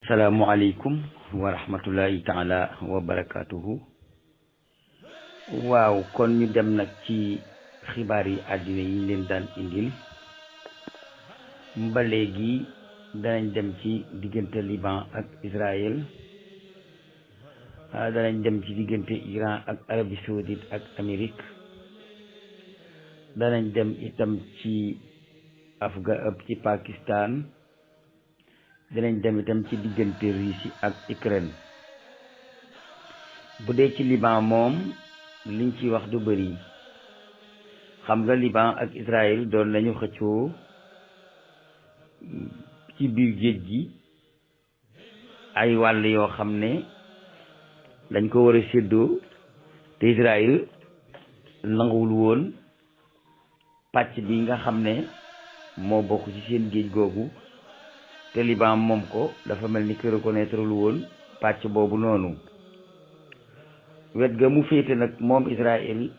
asalaamualeykum wa rahmatullahi taala wa barakatuhu. waaw kon ñu dem nag ci xibaar yi àddina yi leen daan indil ba léegi danañ dem ci diggante Liban ak Israël, danañ dem ci diggante Iran ak Arabie Saoudite ak Amérique, danañ dem itam ci ci Pakistan, danañ dem itam ci diggante Russie ak Ukraine. bu dee ci Liban moom liñ ci wax du bëri. xam nga Liban ak Israël doon nañu xëccoo ci biir géej gi ay wàll yoo xam ne dañ ko war a séddoo, te Israël nanguwul woon pàcc bi nga xam ne moo bokk ci seen géej googu, te Liban moom ko dafa mel ni que reconnaître lu woon pàcc boobu noonu. wet ga mu féete nag moom Israël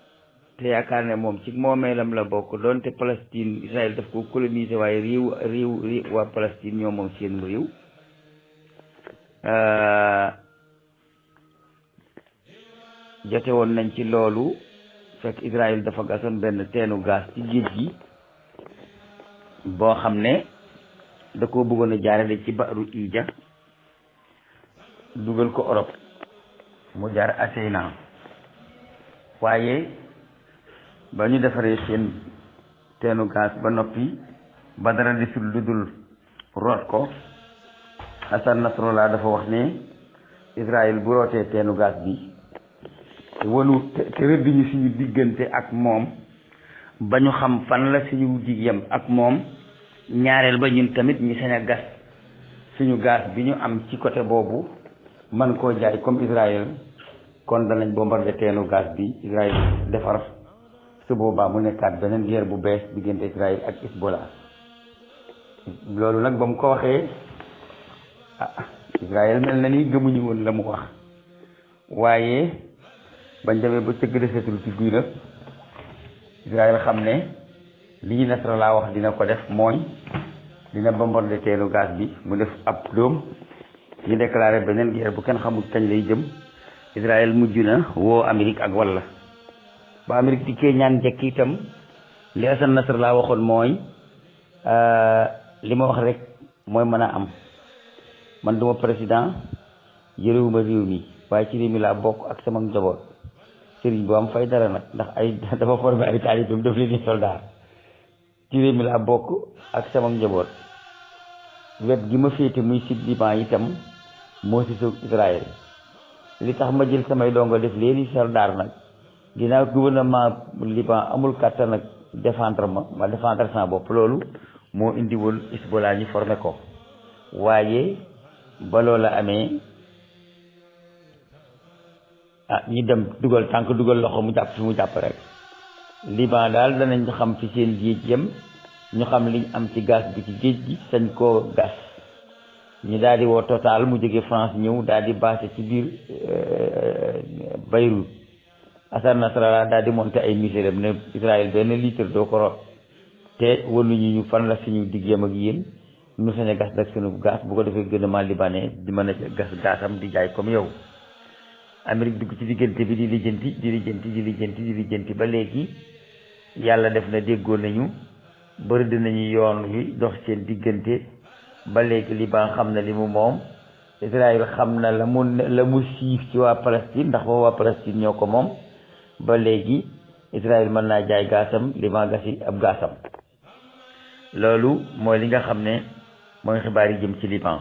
te yaakaar ne moom ci moomeelam la bokk, doonte Palestine Israël daf ko coloniser, waaye réew waa Palestine ñoo moom seen réew. jote woon nañ ci loolu fekk Israël dafa gasoon benn teenu gaz ci géej gi boo xam ne da koo bëggoon a jaarale ci Bahru Ija dugal ko Europe mu jaar Aseyna, waaye ba ñu defaree seen teenu gaz ba noppi ba dara desul lu dul root ko, Hassan Nasrallah dafa wax ne Israël bu rootee teenu gaz bi wonu te rëdd ñu suñu diggante ak moom ba ñu xam fan la suñu digg ak moom, ñaareel ba ñun tamit ñu sañ a gas suñu gaz bi ñu am ci côté boobu man koo jaay comme Israël, kon danañ bombardé teenu gaz bi Israël defar. su boobaa mu nekkaat beneen guerre bu bees diggante Israël ak Hezbollah. loolu nag ba mu ko waxee Israël mel na ni gëmuñu woon la mu wax, waaye bañ demee ba cëgg desetul ci guy nag Israël xam ne lii Nasrallah wax dina ko def, mooy dina bombardé teenu gaz bi mu def ab doom, ñu déclaré beneen guerre bu kenn xamul kañ lay jëm. Israël mujj na woo Amérique ak walla ba Amérique di kee ñaan njëkk itam li Hassan Nasrallah waxoon mooy li ma wax rek mooy mën a am. man duma président, yërewuma réew mi, waaye ci réew mi laa bokk ak sama njaboot. sëriñ bu am fay dara nag, ndax ay dafa formé ay taalibeem daf leen di soldat. ci réew mi laa bokk ak sama njaboot. wet gi ma féete muy sud Liban itam moo si soog Israël. li tax ma jël samay dongo def leen soldat nag, ginnaaw gouvernement Liban amul kàttan nag défendre ma défendre sama bopp. loolu moo indiwul Hezbollah ñu formé ko, waaye ba loola amee ñu dem dugal tànk dugal loxo mu jàpp fi mu jàpp rek. Liban daal danañ xam fi seen géej yem, ñu xam liñ am ci gaz bi ci géej gi sañ koo gas. ñu daal di woo Total mu jóge France ñëw daal di basé ci biir Beyrouth. Hassan Nasrallah daal di monté ay missiles ne Israël benn litre doo ko root, te wanuñu ñu fan la suñu diggéem ak yéen ñu sañ a gas nag suñu gaz, bu ko defee gouvernement libanais di mën a gas gazam di jaay comme yow. Amérique dugg ci diggante bi di lijjanti ba léegi yàlla def na déggoo nañu, bëri dinañu yoon wi dox seen diggante. ba léegi Liban xam na li mu moom, Israël xam na la mu siif ci waa Palestine, ndax boobu waa Palestine ñoo ko moom. ba léegi Israël mën naa jaay gaasam, Liban gasi ab gaasam. loolu mooy li nga xam ne mooy xibaar yi jëm ci Liban.